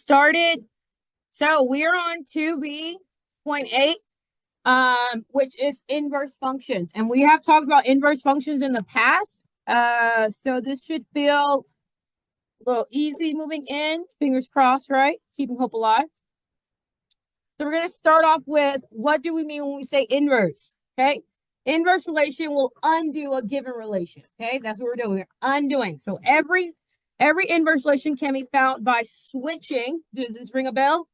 started. So we're on 2B.8, which is inverse functions. And we have talked about inverse functions in the past. So this should feel a little easy moving in. Fingers crossed, right? Keeping hope alive. So we're going to start off with, what do we mean when we say inverse? Okay. Inverse relation will undo a given relation. Okay. That's what we're doing. We're undoing. So every inverse relation can be found by switching. Does this ring a bell?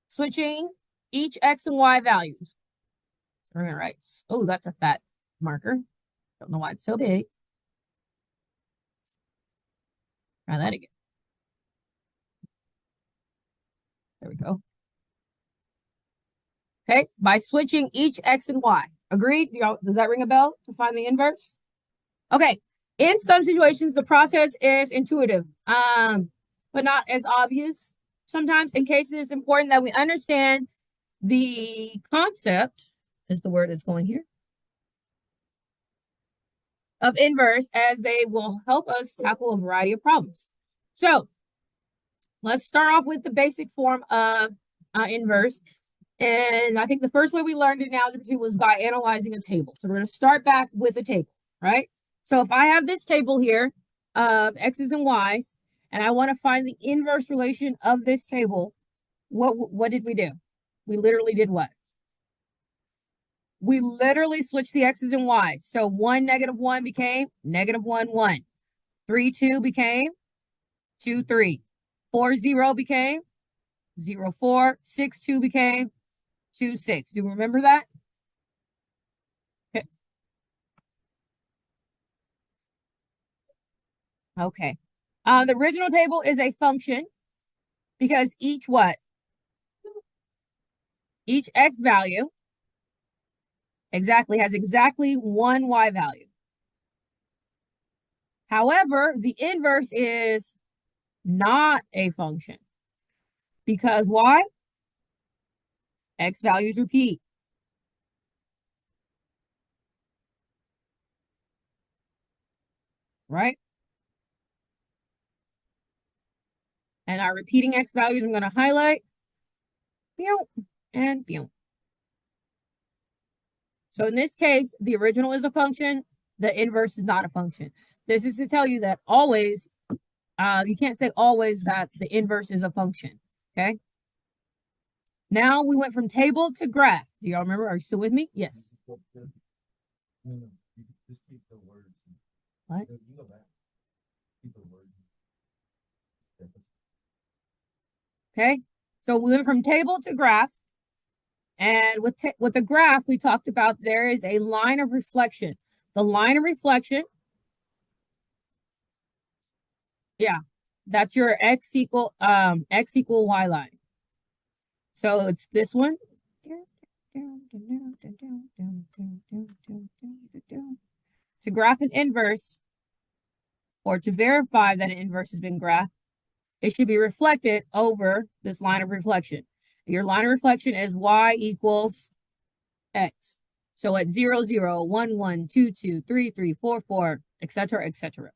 Switching each x and y values. We're going to write, oh, that's a fat marker. Don't know why it's so big. Try that again. There we go. Okay, by switching each x and y. Agreed? Does that ring a bell to find the inverse? Okay. In some situations, the process is intuitive, but not as obvious. Sometimes in cases, it's important that we understand the concept, is the word that's going here, of inverse, as they will help us tackle a variety of problems. So let's start off with the basic form of inverse. And I think the first way we learned in Algebra 2 was by analyzing a table. So we're going to start back with a table, right? So if I have this table here of x's and y's, and I want to find the inverse relation of this table, what did we do? We literally did what? We literally switched the x's and y's. So 1, -1 became -1, 1. 3, 2 became 2, 3. 4, 0 became 0, 4. 6, 2 became 2, 6. Do you remember that? Okay. The original table is a function because each what? Each x value has exactly one y value. However, the inverse is not a function because why? X values repeat. Right? And our repeating x values, I'm going to highlight. And so in this case, the original is a function. The inverse is not a function. This is to tell you that always, you can't say always that the inverse is a function. Okay. Now we went from table to graph. Do y'all remember? Are you still with me? Yes. What? Okay. So we went from table to graph. And with the graph, we talked about there is a line of reflection. The line of reflection, yeah, that's your x equal y line. So it's this one. To graph an inverse, or to verify that an inverse has been graphed, it should be reflected over this line of reflection. Your line of reflection is y equals x. So at 0, 0, 1, 1, 2, 2, 3, 3, 4, 4, etc., etc.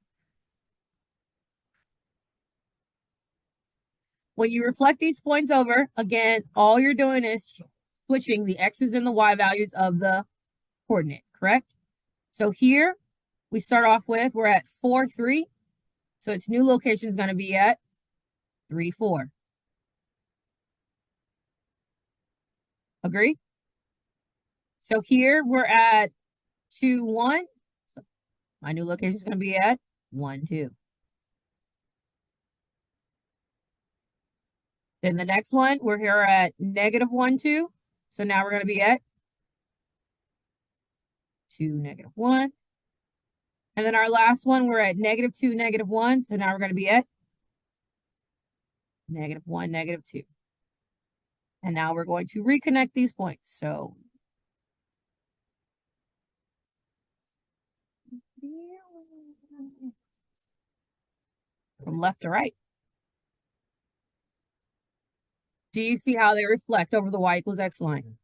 When you reflect these points over, again, all you're doing is switching the x's and the y values of the coordinate, correct? So here we start off with, we're at 4, 3. So its new location is going to be at 3, 4. Agree? So here we're at 2, 1. So my new location is going to be at 1, 2. Then the next one, we're here at -1, 2. So now we're going to be at 2, -1. And then our last one, we're at -2, -1. So now we're going to be at -1, -2. And now we're going to reconnect these points. So from left to right. Do you see how they reflect over the y equals x line?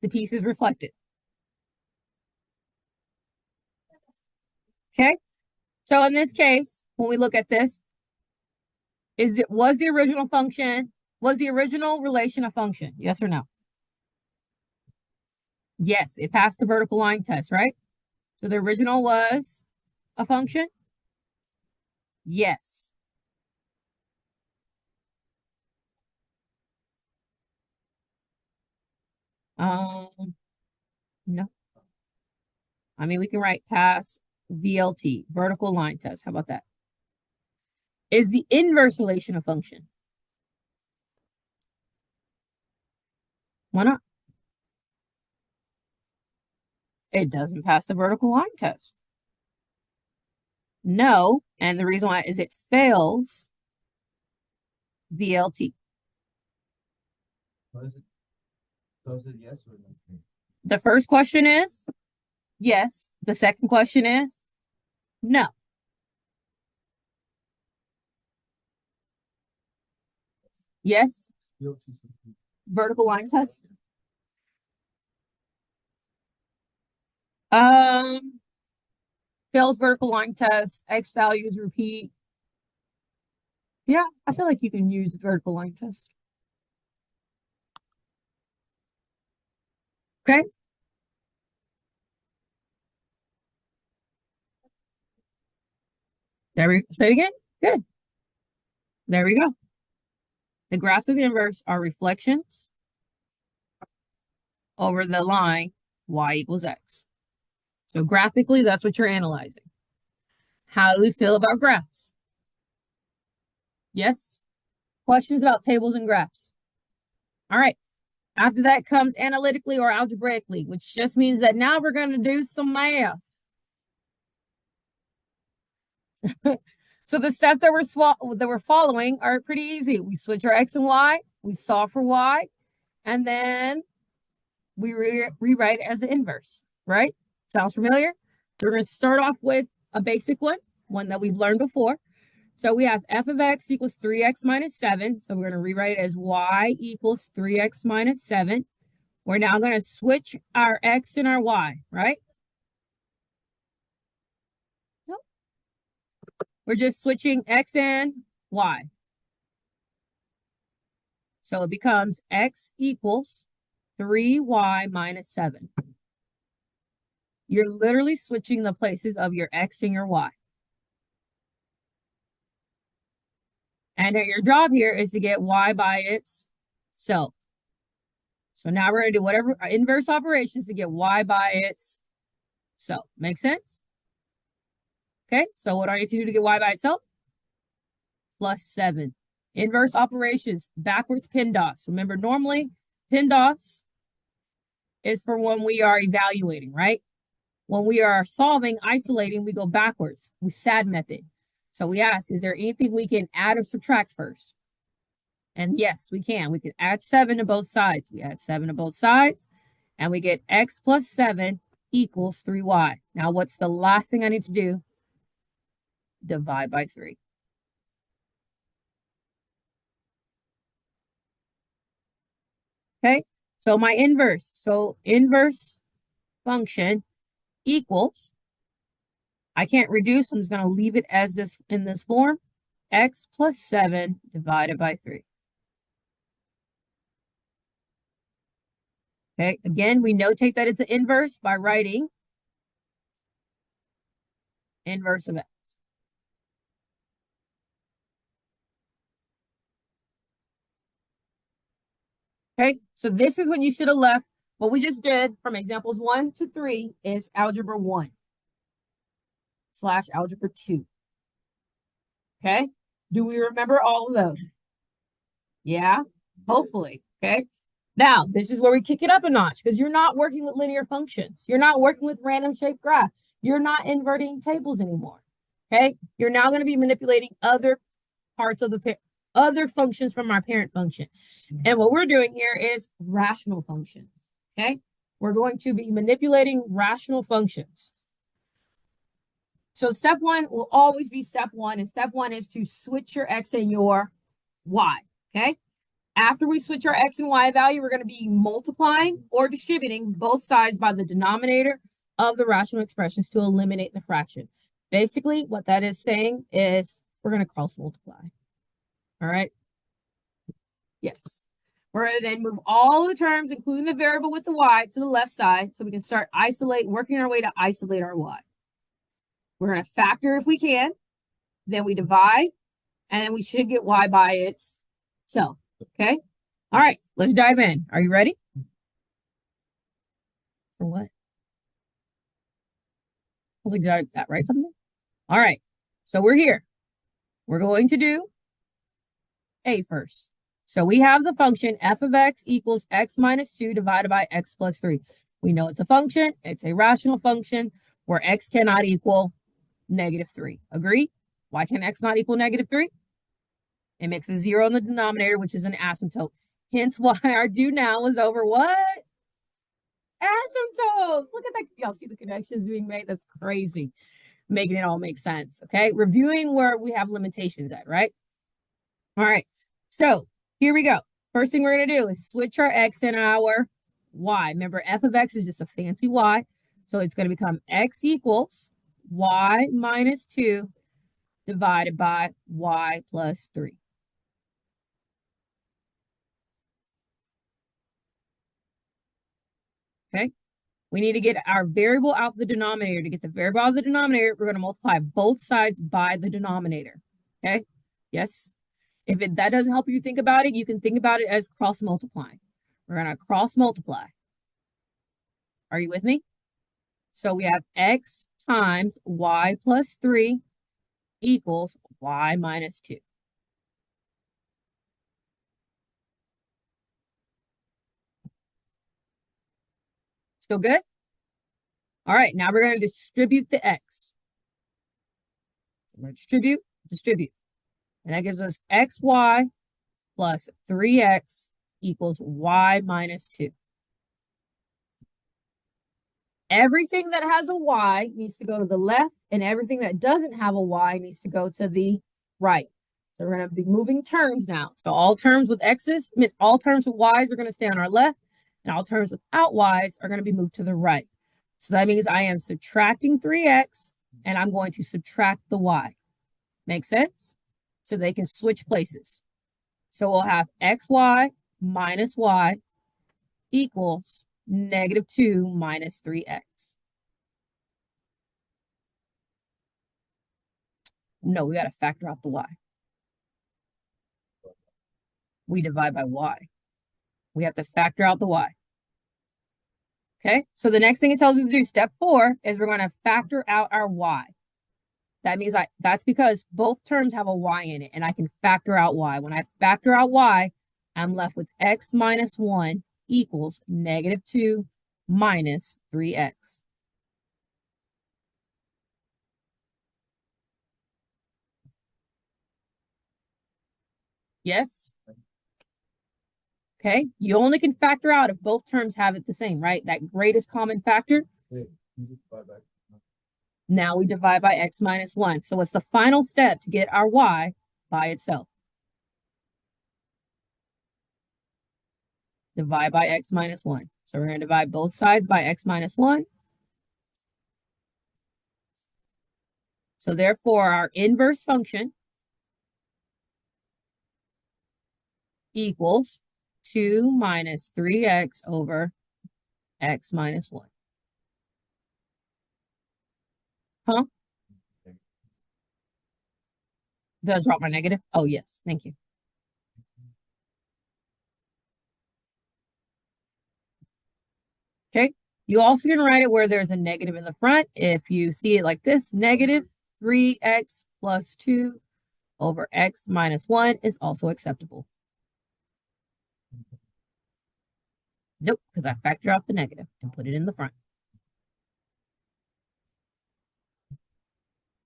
The piece is reflected. Okay. So in this case, when we look at this, was the original relation a function? Yes or no? Yes, it passed the vertical line test, right? So the original was a function? Yes. No. I mean, we can write pass VLT, vertical line test. How about that? Is the inverse relation a function? Why not? It doesn't pass the vertical line test. No, and the reason why is it fails VLT. So is it yes or no? The first question is yes. The second question is no. Yes, vertical line test. Um, fails vertical line test. X values repeat. Yeah, I feel like you can use the vertical line test. Okay, there we say it again. Good. There we go. The graphs of the inverse are reflections over the line y equals x. So graphically, that's what you're analyzing. How do we feel about graphs? Yes? Questions about tables and graphs? All right. After that comes analytically or algebraically, which just means that now we're going to do some math. So the steps that we're following are pretty easy. We switch our x and y, we solve for y, and then we rewrite it as an inverse, right? Sounds familiar? So we're going to start off with a basic one that we've learned before. So we have f of x equals 3x minus 7. So we're going to rewrite it as y equals 3x minus 7. We're now going to switch our x and our y, right? Nope. We're just switching x and y. So it becomes x equals 3y minus 7. You're literally switching the places of your x and your y. And your job here is to get y by itself. So now we're going to do whatever inverse operations to get y by itself. Make sense? Okay, so what do I need to do to get y by itself? Plus 7. Inverse operations, backwards PIMDOS. Remember, normally PIMDOS is for when we are evaluating, right? When we are solving, isolating, we go backwards. We SAD method. So we ask, is there anything we can add or subtract first? And yes, we can. We can add 7 to both sides. We add 7 to both sides, and we get x plus 7 equals 3y. Now, what's the last thing I need to do? Divide by 3. Okay, so my inverse. So inverse function equals, I can't reduce, I'm just going to leave it as this in this form, x plus 7 divided by 3. Okay, again, we notate that it's an inverse by writing inverse of x. Okay, so this is what you should have left. What we just did from examples 1 to 3 is algebra 1 / algebra 2. Okay, do we remember all of those? Yeah, hopefully. Okay, now this is where we kick it up a notch because you're not working with linear functions. You're not working with random shaped graph. You're not inverting tables anymore. Okay, you're now going to be manipulating other parts of the other functions from our parent function. And what we're doing here is rational functions. Okay, we're going to be manipulating rational functions. So step 1 will always be step 1, and step 1 is to switch your x and your y. Okay, after we switch our x and y value, we're going to be multiplying or distributing both sides by the denominator of the rational expressions to eliminate the fraction. Basically, what that is saying is we're going to cross multiply. All right. Yes. We're going to then move all the terms, including the variable with the y, to the left side so we can start working our way to isolate our y. We're going to factor if we can. Then we divide, and then we should get y by itself. Okay? All right, let's dive in. Are you ready? For what? I was like, did I write something? All right, so we're here. We're going to do a first. So we have the function f of x equals x minus 2 divided by x plus 3. We know it's a function. It's a rational function where x cannot equal -3. Agree? Why can x not equal -3? It makes a 0 in the denominator, which is an asymptote. Hence why our do now is over what? Asymptotes. Look at that. Y'all see the connections being made? That's crazy. Making it all make sense. Okay. Reviewing where we have limitations at, right? All right. So here we go. First thing we're going to do is switch our x and our y. Remember, f of x is just a fancy y. So it's going to become x equals y minus 2 divided by y plus 3. Okay. We need to get our variable out of the denominator. To get the variable out of the denominator, we're going to multiply both sides by the denominator. Okay. Yes. If that doesn't help you think about it, you can think about it as cross multiplying. We're going to cross multiply. Are you with me? So we have x times y plus 3 equals y minus 2. Still good? All right, now we're going to distribute the x. So we're going to distribute. And that gives us xy plus 3x equals y minus 2. Everything that has a y needs to go to the left, and everything that doesn't have a y needs to go to the right. So we're going to be moving terms now. So all terms with x's, all terms with y's are going to stay on our left, and all terms without y's are going to be moved to the right. So that means I am subtracting 3x, and I'm going to subtract the y. Make sense? So they can switch places. So we'll have xy minus y equals -2 minus 3x. No, we got to factor out the y. We divide by y. We have to factor out the y. Okay, so the next thing it tells us to do, step 4, is we're going to factor out our y. That means that's because both terms have a y in it, and I can factor out y. When I factor out y, I'm left with x minus 1 equals -2 minus 3x. Yes? Okay, you only can factor out if both terms have it the same, right? That greatest common factor. Now we divide by x minus 1. So what's the final step to get our y by itself? Divide by x minus 1. So we're going to divide both sides by x minus 1. So therefore, our inverse function equals 2 minus 3x over x minus 1. Huh? Did I drop my negative? Oh, yes. Thank you. Okay. You also can write it where there's a negative in the front. If you see it like this, -3x plus 2 over x minus 1 is also acceptable. Nope, because I factor out the negative and put it in the front.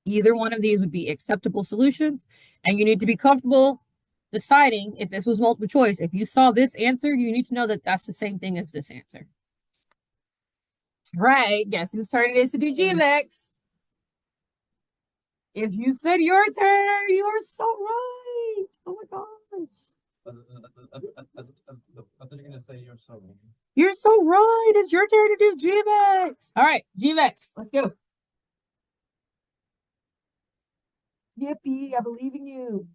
Either one of these would be acceptable solutions, and you need to be comfortable deciding if this was multiple choice. If you saw this answer, you need to know that that's the same thing as this answer. Right, guess whose turn it is to do g of x? If you said your turn, you are so right. Oh my gosh. I thought you were gonna say you're so wrong. You're so right. It's your turn to do g of x. All right, g of x. Let's go. Yippee, I believe in you.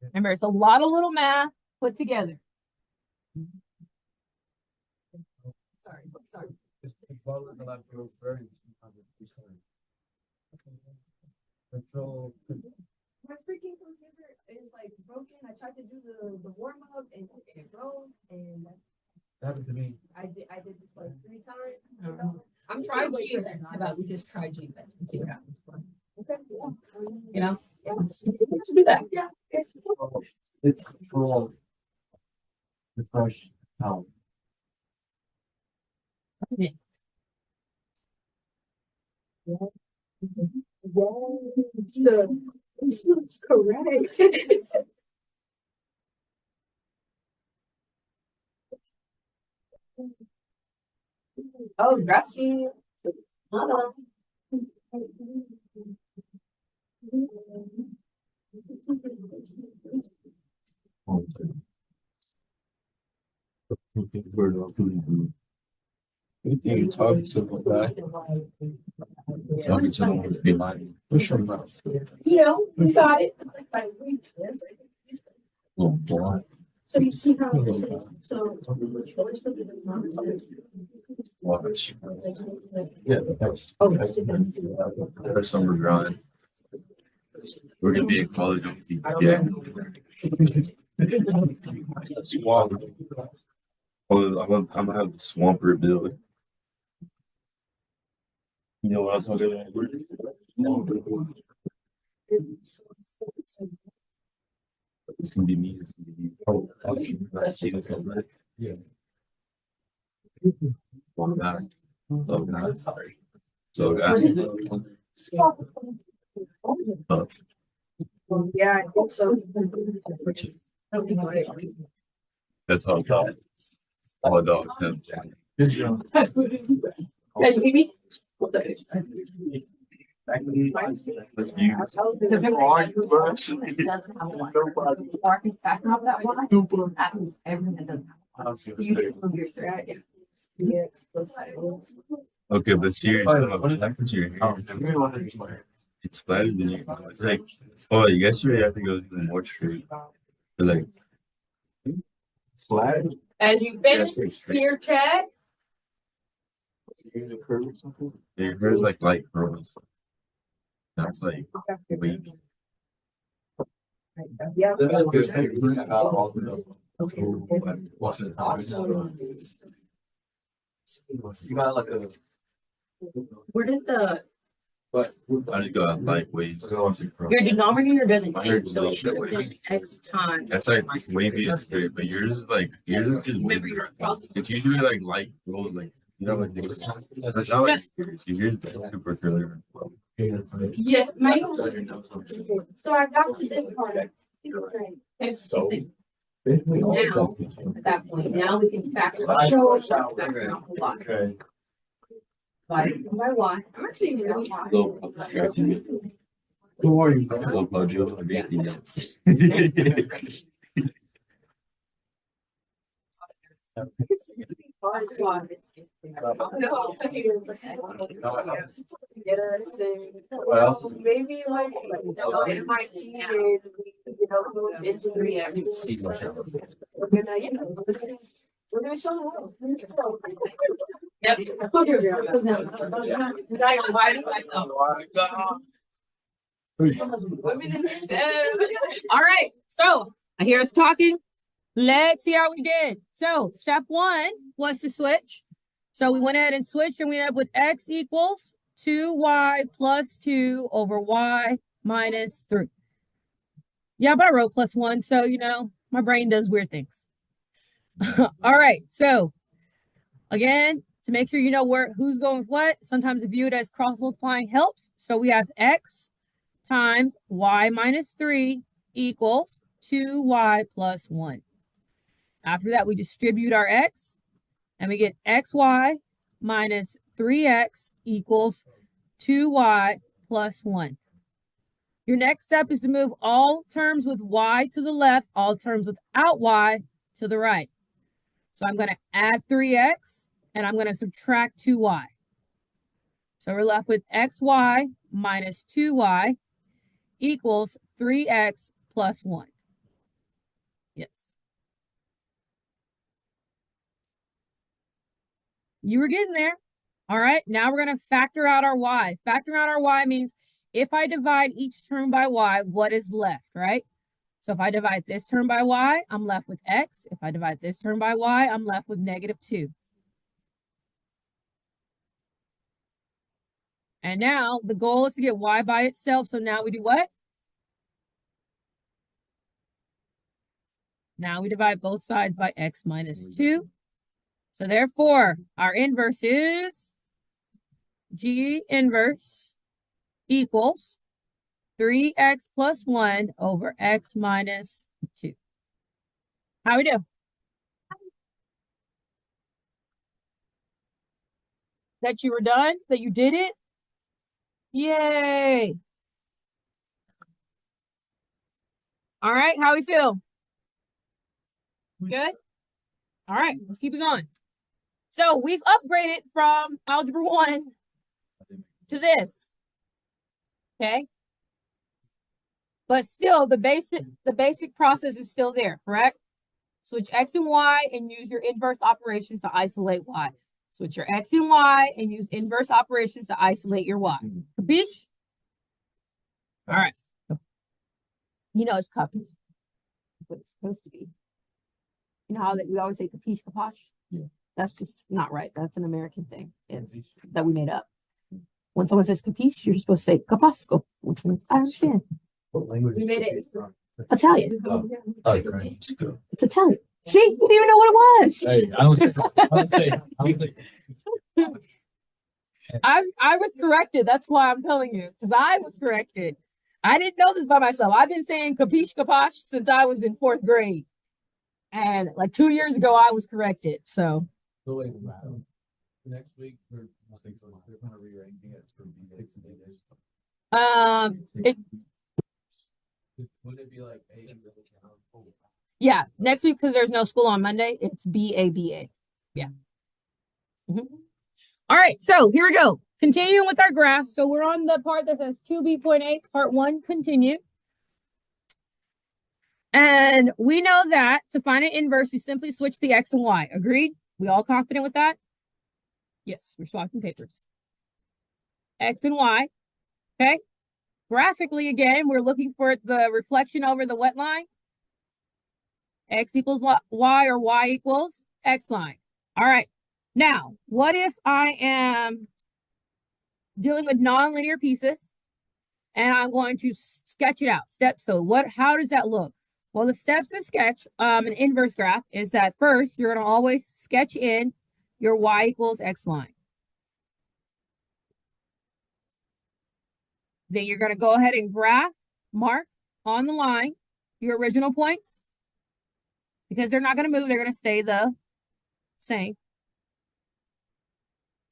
Remember, it's a lot of little math put together. Sorry. Control. My freaking computer is like broken. I tried to do the warm up and it broke, and That happened to me. I did this like 3 times. I'm trying G events. How about we just try G events and see what happens? Okay. You know, yeah, let's do that. Yeah. It's control. The fresh health. So this looks correct. Oh, grassy. Hold on. You talk to the guy. Talking to someone who's behind. Push him out. You know, you got it. Little boy. So you see how this is, so. Watch. Yeah, that's summer grind. We're gonna be in college. Yeah. Swamp. Oh, I'm gonna have the swamper ability. You know what I'm talking about? It's gonna be me. It's gonna be me. Oh, okay. I see this over. Yeah. One guy. Oh, God. Sorry. So, guys. Yeah, I think so. That's how dog. All dogs have. Can you hear me? Let's view. Okay, but seriously, what happens to your hair? It's flatter than you. It's like, oh, you guys really have to go even more straight. But like, flat. As you finish your check. Your hair is like light curls. That's like weak. Yeah. You got like a. Where did the But I just got lightweight. your denominator doesn't change, so it should have been X times. That's like wavy and straight, but yours is like yours is just wavy. It's usually like light gold, like you know, like this. That's how it's yours is super curly. Yes, ma'am. So I got to this part. So Now, at that point, now we can factor show factor out a lot. okay. By why? I'm actually even know why. Who are you? Low plug, you have 18 minutes. What else? Maybe like MIT and, you know, engineering. We're gonna, you know, we're gonna show the world. Yep. Women instead. All right. So I hear us talking. Let's see how we did. So step 1 was to switch. So we went ahead and switched and we ended up with x equals 2y plus 2 over y minus 3. Yeah, but I wrote plus 1. So, you know, my brain does weird things. All right. So again, to make sure you know who's going with what, sometimes to view it as cross multiplying helps. So we have x times y minus 3 equals 2y plus 1. After that, we distribute our x, and we get xy minus 3x equals 2y plus 1. Your next step is to move all terms with y to the left, all terms without y to the right. So I'm going to add 3x, and I'm going to subtract 2y. So we're left with xy minus 2y equals 3x plus 1. Yes. You were getting there. All right, now we're going to factor out our y. Factoring out our y means if I divide each term by y, what is left, right? So if I divide this term by y, I'm left with x. If I divide this term by y, I'm left with -2. And now the goal is to get y by itself. So now we do what? Now we divide both sides by x minus 2. So therefore, our inverse is G inverse equals 3x plus 1 over x minus 2. How we do? That you were done? That you did it? Yay! All right, how we feel? Good? All right, let's keep it going. So we've upgraded from Algebra 1 to this. Okay? But still, the basic process is still there, correct? Switch x and y and use your inverse operations to isolate y. Switch your x and y and use inverse operations to isolate your y. Capiche? All right. You know it's capiche. What it's supposed to be. You know how we always say capiche, capoche? Yeah. That's just not right. That's an American thing. It's that we made up. When someone says capiche, you're supposed to say capasco, which means I understand. What language? We made it Italian. Oh, It's Italian. See, you didn't even know what it was. Hey, I was saying. I was corrected. That's why I'm telling you, because I was corrected. I didn't know this by myself. I've been saying capiche, capoche since I was in 4th grade. And like 2 years ago, I was corrected. So. Next week, they're kind of rearranging it for B6 and B8. Would it be like A? Yeah, next week because there's no school on Monday, it's B.8. Yeah. All right, so here we go. Continuing with our graph. So we're on the part that says 2B.8, part 1, continue. And we know that to find an inverse, we simply switch the x and y. Agreed? We all confident with that? Yes, we're swapping papers. X and y. Okay. Graphically, again, we're looking for the reflection over the what line? X equals y or y equals x line. All right. Now, what if I am dealing with nonlinear pieces and I'm going to sketch it out? How does that look? Well, the steps to sketch an inverse graph is that first, you're going to always sketch in your y equals x line. Then you're going to go ahead and mark on the line your original points because they're not going to move. They're going to stay the same.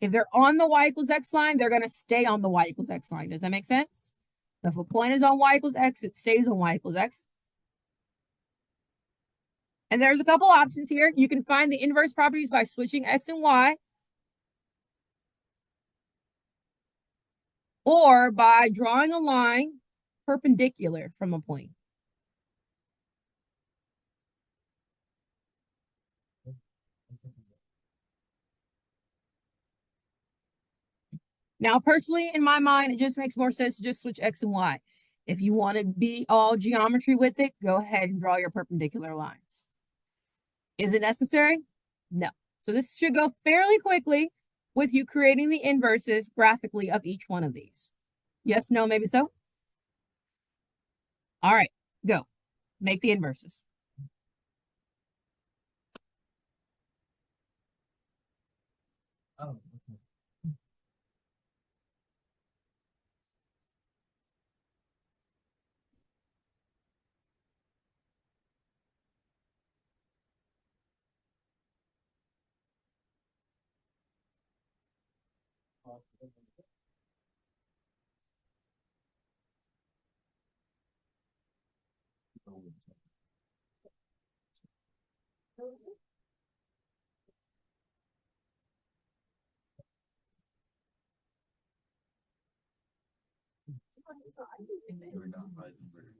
If they're on the y equals x line, they're going to stay on the y equals x line. Does that make sense? So if a point is on y equals x, it stays on y equals x. And there's a couple options here. You can find the inverse properties by switching x and y, or by drawing a line perpendicular from a point. Now, personally, in my mind, it just makes more sense to just switch x and y. If you want to be all geometry with it, go ahead and draw your perpendicular lines. Is it necessary? No. So this should go fairly quickly with you creating the inverses graphically of each one of these. Yes, no, maybe so? All right, go. Make the inverses. Oh. We're not Heisenberg.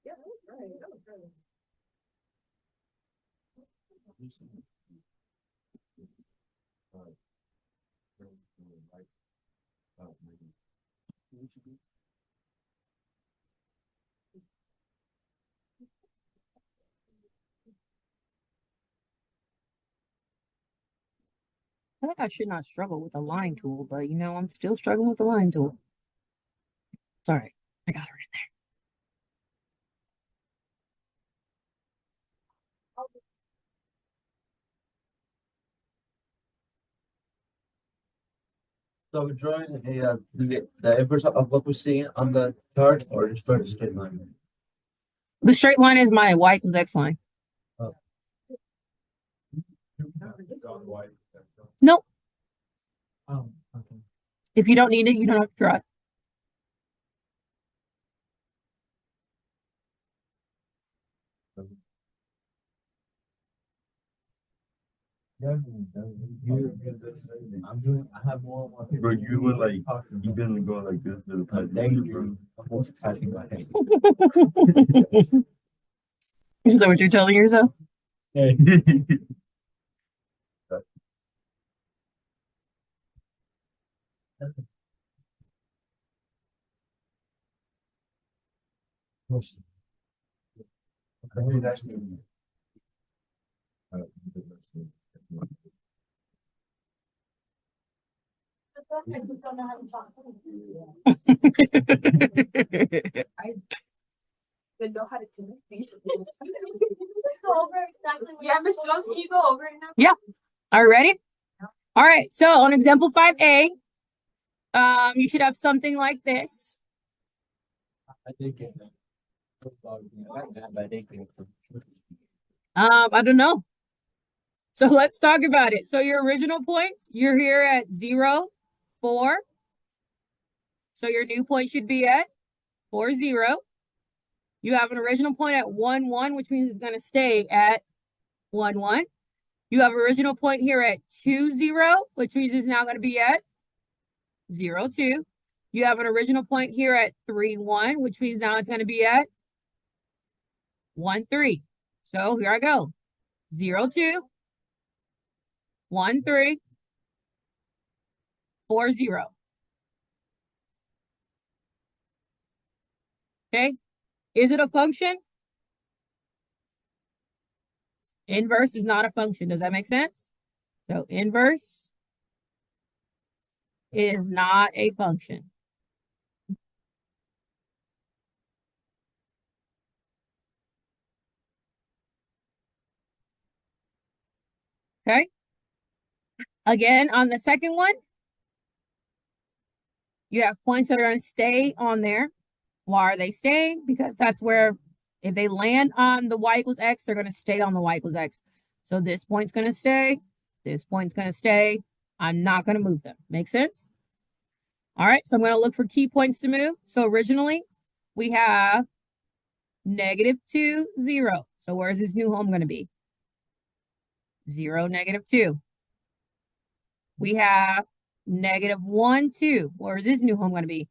Yeah, that was right. That was right. I think I should not struggle with the line tool, but you know, I'm still struggling with the line tool. It's all right. I got her in there. So we're drawing the inverse of what we're seeing on the chart, or just drawing a straight line. The straight line is my y equals x line. Nope. Oh, okay. If you don't need it, you don't have to draw it. I'm doing. I have more. Bro, you were like, you've been going like this for the past Thank year, you. I'm multitasking my head. Is that what you're telling yourself? bro. Didn't know how to do this. Go over exactly. Yeah, Miss Jones, can you go over it now? Yeah. Are you ready? All right. So on example 5A, you should have something like this. I did get that. I like that, but I did get that. I don't know. So let's talk about it. So your original points, you're here at 0, 4. So your new point should be at 4, 0. You have an original point at 1, 1, which means it's going to stay at 1, 1. You have original point here at 2, 0, which means it's now going to be at 0, 2. You have an original point here at 3, 1, which means now it's going to be at 1, 3. So here I go. 0, 2, 1, 3, 4, 0. Okay. Is it a function? Inverse is not a function. Does that make sense? So inverse is not a function. Okay. Again, on the second one, you have points that are going to stay on there. Why are they staying? Because that's where, if they land on the y equals x, they're going to stay on the y equals x. So this point's going to stay. This point's going to stay. I'm not going to move them. Make sense? All right. So I'm going to look for key points to move. So originally, we have -2, 0. So where's this new home going to be? 0, -2. We have -1, 2. Where is this new home going to be?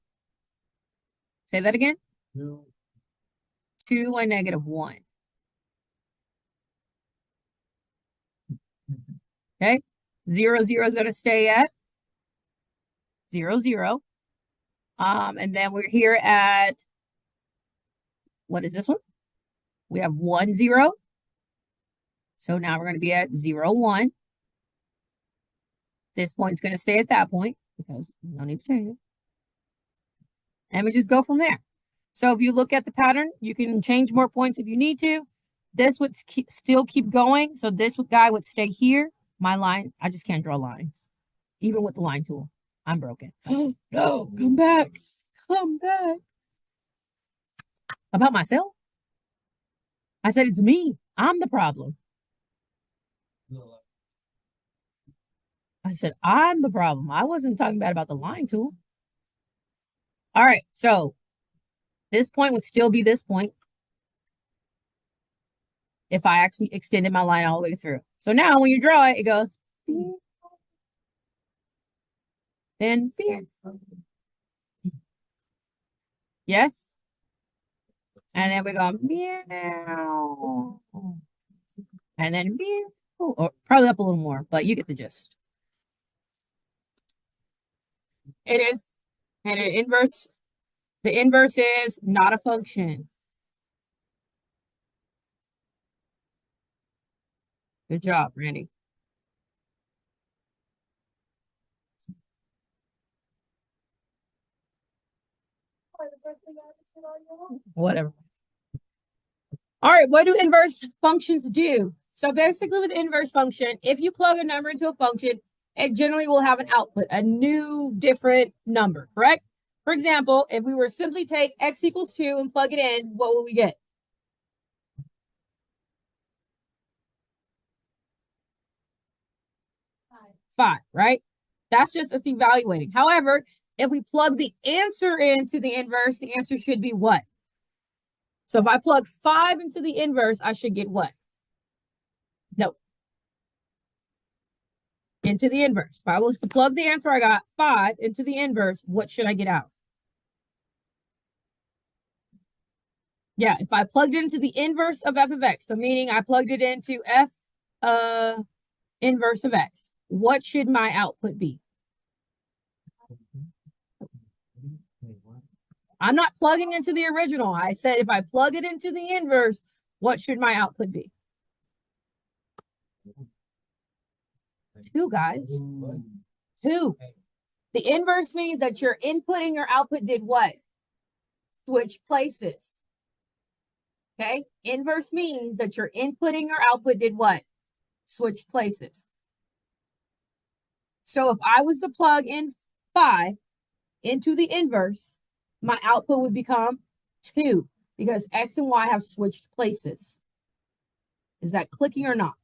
Say that again. 2 and -1. Okay. 0, 0 is going to stay at 0, 0. And then we're here at, what is this one? We have 1, 0. So now we're going to be at 0, 1. This point's going to stay at that point because no need to change it. And we just go from there. So if you look at the pattern, you can change more points if you need to. This would still keep going. So this guy would stay here. My line, I just can't draw lines. Even with the line tool, I'm broken. No, come back. Come back. About myself? I said, it's me. I'm the problem. I said, I'm the problem. I wasn't talking bad about the line tool. All right, so this point would still be this point if I actually extended my line all the way through. So now when you draw it, it goes, then, yes? And then we go, meow. And then, meow. Or probably up a little more, but you get the gist. It is, and an inverse, the inverse is not a function. Good job, Randy. Whatever. All right, what do inverse functions do? So basically with inverse function, if you plug a number into a function, it generally will have an output, a new, different number, correct? For example, if we were simply take x equals 2 and plug it in, what will we get? 5, right? That's just us evaluating. However, if we plug the answer into the inverse, the answer should be what? So if I plug 5 into the inverse, I should get what? No. Into the inverse. If I was to plug the answer, I got 5 into the inverse, what should I get out? Yeah, if I plugged it into the inverse of f of x, so meaning I plugged it into f inverse of x, what should my output be? I'm not plugging into the original. I said if I plug it into the inverse, what should my output be? 2, guys. 2. The inverse means that your input and your output did what? Switch places. Okay? Inverse means that your input and your output did what? Switch places. So if I was to plug in 5 into the inverse, my output would become 2 because x and y have switched places. Is that clicking or not?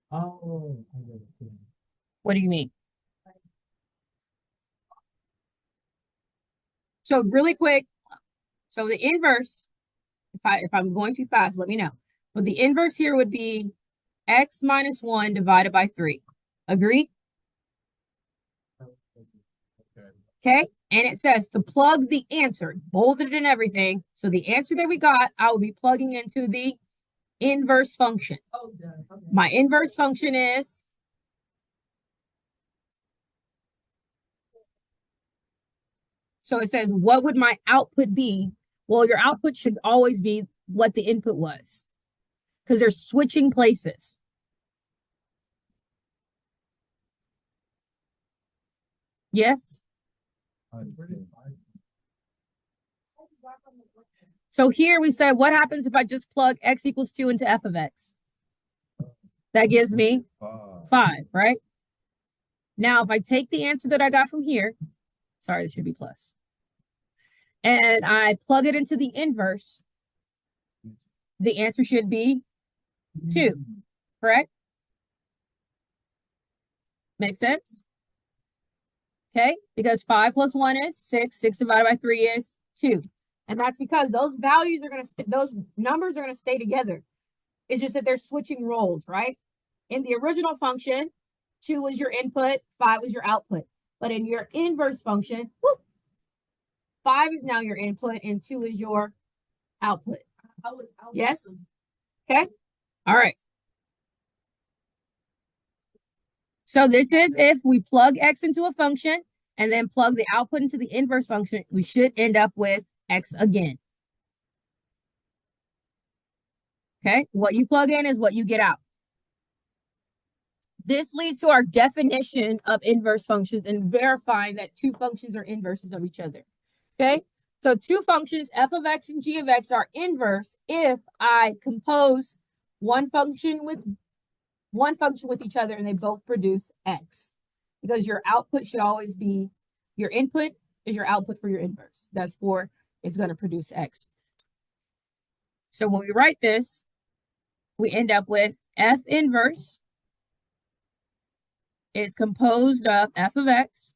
Oh, What do you mean? So really quick, so the inverse, if I'm going too fast, let me know. But the inverse here would be x minus 1 divided by 3. Agreed? Okay, and it says to plug the answer, bolded and everything. So the answer that we got, I will be plugging into the inverse function. My inverse function is so it says, what would my output be? Well, your output should always be what the input was because they're switching places. Yes? So here we say, what happens if I just plug x equals 2 into f of x? That gives me 5, right? Now, if I take the answer that I got from here, sorry, this should be plus, and I plug it into the inverse, the answer should be 2, correct? Makes sense? Okay, because 5 plus 1 is 6. 6 divided by 3 is 2. And that's because those values are going to, those numbers are going to stay together. It's just that they're switching roles, right? In the original function, 2 was your input, 5 was your output. But in your inverse function, whoop, 5 is now your input and 2 is your output. Yes? Okay. All right. So this is if we plug x into a function and then plug the output into the inverse function, we should end up with x again. Okay, what you plug in is what you get out. This leads to our definition of inverse functions and verifying that two functions are inverses of each other. Okay, so two functions, f of x and g of x, are inverse if I compose one function with each other and they both produce x. Because your output should always be, your input is your output for your inverse. That's for, it's going to produce x. So when we write this, we end up with f inverse is composed of f of x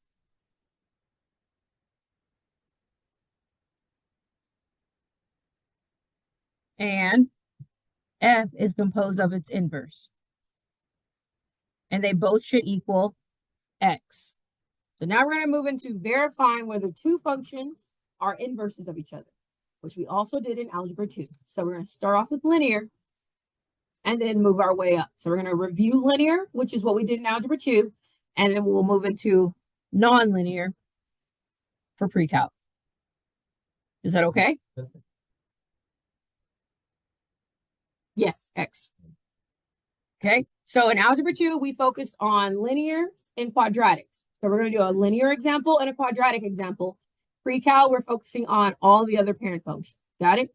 and f is composed of its inverse. And they both should equal x. So now we're going to move into verifying whether two functions are inverses of each other, which we also did in Algebra 2. So we're going to start off with linear and then move our way up. So we're going to review linear, which is what we did in Algebra 2, and then we'll move into nonlinear for pre-calc. Is that okay? Yes, x. Okay, so in Algebra 2, we focused on linear and quadratics. So we're going to do a linear example and a quadratic example. Pre-cal, we're focusing on all the other parent functions. Got it?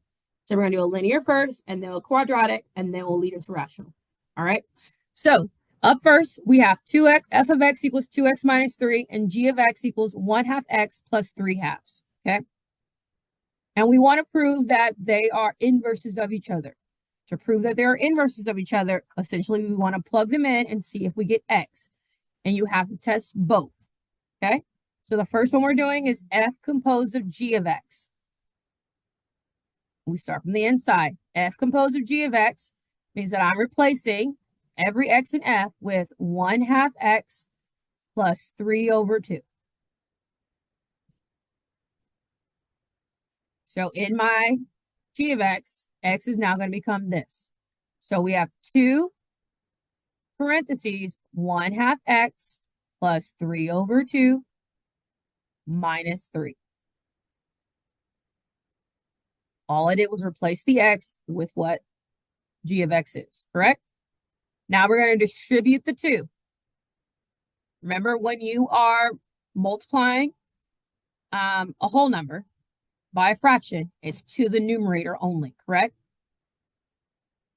So we're going to do a linear first, and then a quadratic, and then we'll lead into rational. All right? So up first, we have 2x, f of x equals 2x minus 3, and g of x equals 1/2 x plus 3/2. Okay? And we want to prove that they are inverses of each other. To prove that they are inverses of each other, essentially, we want to plug them in and see if we get x. And you have to test both. Okay? So the first one we're doing is f composed of g of x. We start from the inside. F composed of g of x means that I'm replacing every x in f with 1/2 x plus 3/2. So in my g of x, x is now going to become this. So we have 2 parentheses 1/2 x plus 3/2 minus 3. All I did was replace the x with what g of x is, correct? Now we're going to distribute the 2. Remember, when you are multiplying a whole number by a fraction, it's to the numerator only, correct?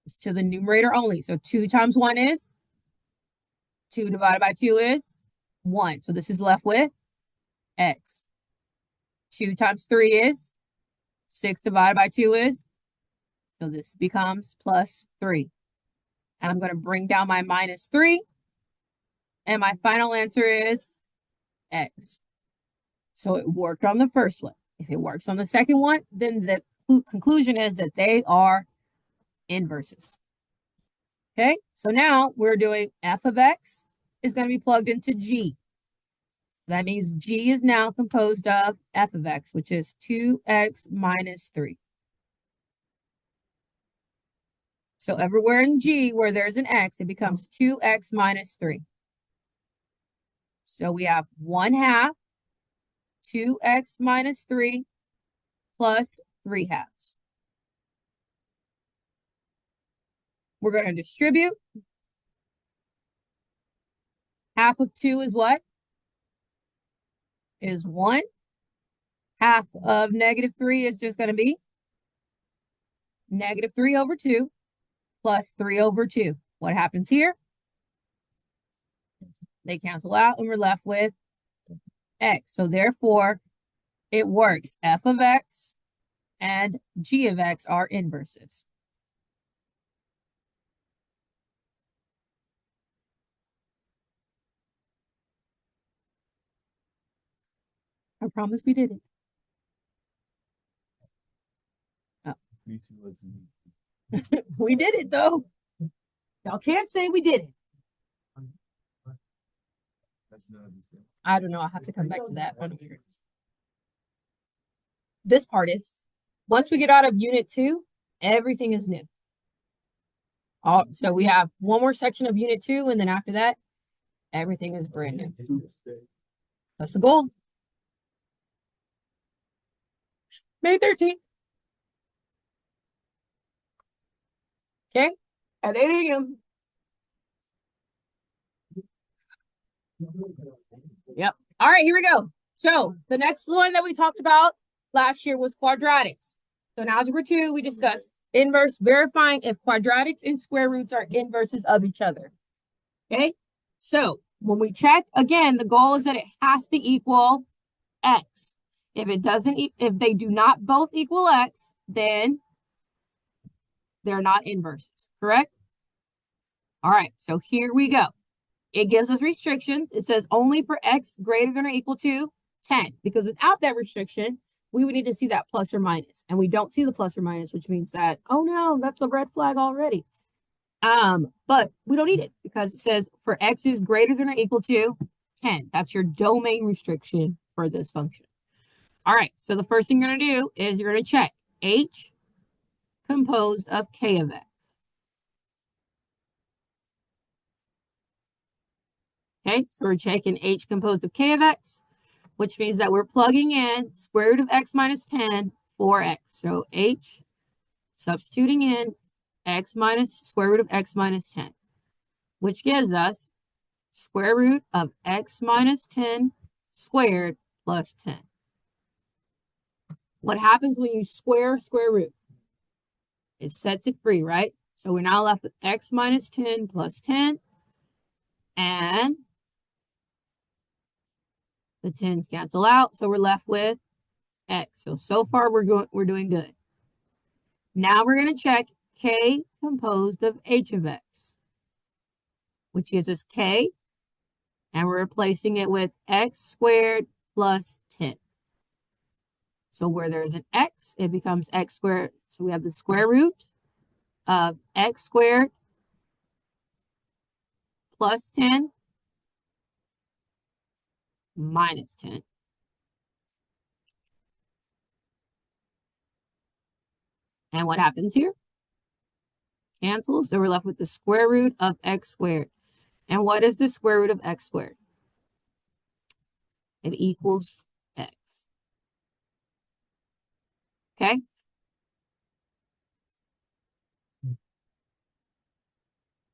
It's to the numerator only. So 2 times 1 is 2 divided by 2 is 1. So this is left with x. 2 times 3 is 6 divided by 2 is, so this becomes plus 3. And I'm going to bring down my minus 3. And my final answer is x. So it worked on the first one. If it works on the second one, then the conclusion is that they are inverses. Okay, so now we're doing f of x is going to be plugged into g. That means g is now composed of f of x, which is 2x minus 3. So everywhere in g where there's an x, it becomes 2x minus 3. So we have 1/2 2x minus 3 plus 3/2. We're going to distribute. Half of 2 is what? Is 1. Half of negative 3 is just going to be negative 3/2 plus 3/2. What happens here? They cancel out and we're left with x. So therefore, it works. F of x and g of x are inverses. I promise we did it. Oh. We did it though. Y'all can't say we did it. I don't know. I'll have to come back to that. This part is, once we get out of unit 2, everything is new. So we have one more section of unit 2, and then after that, everything is brand new. That's the goal. May 13th. Okay, at 8 a.m. Yep. All right, here we go. So the next one that we talked about last year was quadratics. So in Algebra 2, we discussed inverse, verifying if quadratics and square roots are inverses of each other. Okay, so when we check, again, the goal is that it has to equal x. If it doesn't, if they do not both equal x, then they're not inverses, correct? All right, so here we go. It gives us restrictions. It says only for x greater than or equal to 10, because without that restriction, we would need to see that plus or minus, and we don't see the plus or minus, which means that, oh no, that's a red flag already. But we don't need it because it says for x is greater than or equal to 10. That's your domain restriction for this function. All right, so the first thing you're going to do is you're going to check h composed of k of x. Okay, so we're checking h composed of k of x, which means that we're plugging in square root of x minus 10 for x. So h, substituting in x minus square root of x minus 10, which gives us square root of x minus 10 squared plus 10. What happens when you square root? It sets it free, right? So we're now left with x minus 10 plus 10, and the 10s cancel out, so we're left with x. So far we're doing good. Now we're going to check k composed of h of x, which gives us k, and we're replacing it with x squared plus 10. So where there's an x, it becomes x squared. So we have the square root of x squared plus 10 minus 10. And what happens here? Cancels. So we're left with the square root of x squared. And what is the square root of x squared? It equals x. Okay?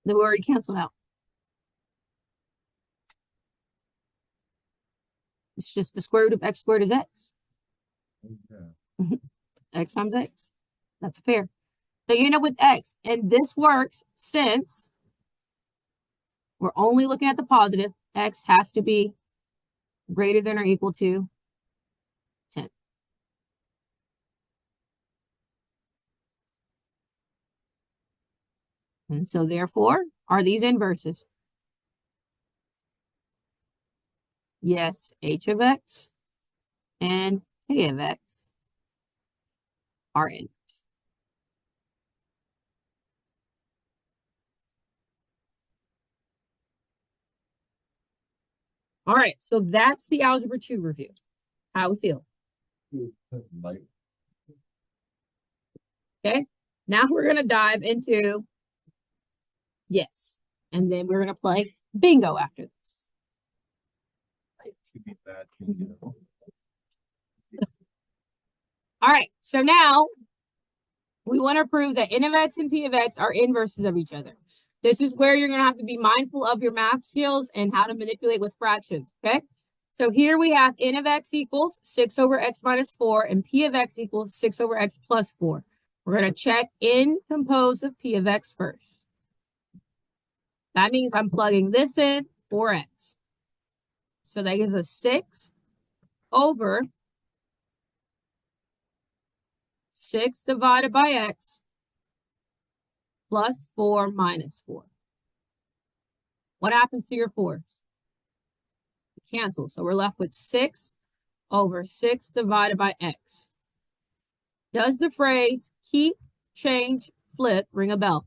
Then we already canceled out. It's just the square root of x squared is x. Okay. X times x. That's a pair. So you end up with x. And this works since we're only looking at the positive. X has to be greater than or equal to 10. And so therefore, are these inverses? Yes, h of x and k of x are inverse. All right, so that's the Algebra 2 review. How we feel? Like, Okay, now we're going to dive into yes, and then we're going to play bingo after this. it's gonna be bad. All right, so now we want to prove that n of x and p of x are inverses of each other. This is where you're going to have to be mindful of your math skills and how to manipulate with fractions, okay? So here we have n of x equals 6 over x minus 4, and p of x equals 6 over x plus 4. We're going to check n composed of p of x first. That means I'm plugging this in for x. So that gives us 6 over 6 divided by x plus 4 minus 4. What happens to your 4s? It cancels. So we're left with 6 over 6 divided by x. Does the phrase keep, change, flip ring a bell?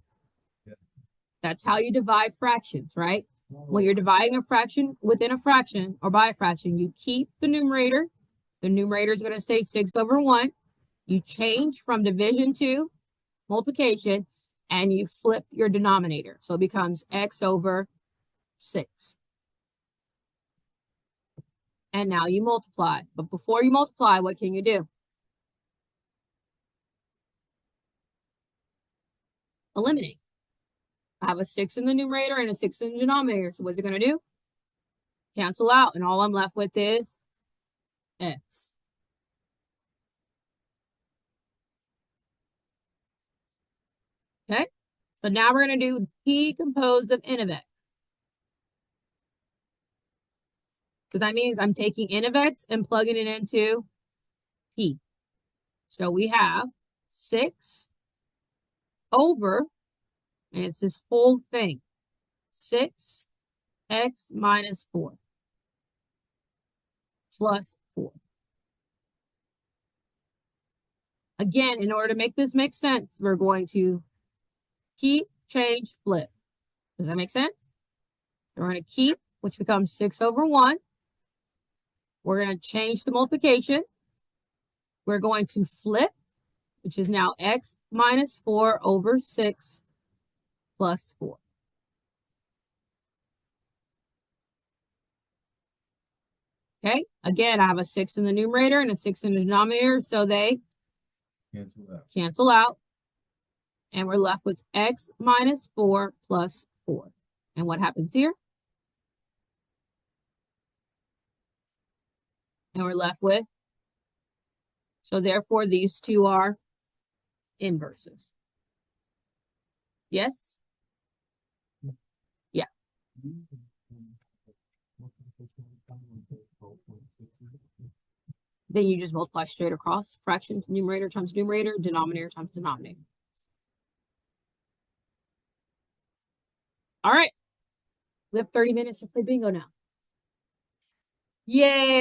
Yeah. That's how you divide fractions, right? When you're dividing a fraction within a fraction or by a fraction, you keep the numerator. The numerator is going to stay 6 over 1. You change from division to multiplication, and you flip your denominator. So it becomes x over 6. And now you multiply. But before you multiply, what can you do? eliminate. I have a 6 in the numerator and a 6 in the denominator. So what's it going to do? Cancel out. And all I'm left with is x. Okay. So now we're going to do p composed of n of x. So that means I'm taking n of x and plugging it into p. So we have 6 over, and it's this whole thing, 6x minus 4 plus 4. Again, in order to make this make sense, we're going to keep, change, flip. Does that make sense? We're going to keep, which becomes 6 over 1. We're going to change the multiplication. We're going to flip, which is now x minus 4 over 6 plus 4. Okay, again, I have a 6 in the numerator and a 6 in the denominator, so they cancel out. And we're left with x minus 4 plus 4. And what happens here? And we're left with, so therefore these two are inverses. Yes? Yeah. Then you just multiply straight across fractions, numerator times numerator, denominator times denominator. All right. We have 30 minutes to play bingo now. Yay!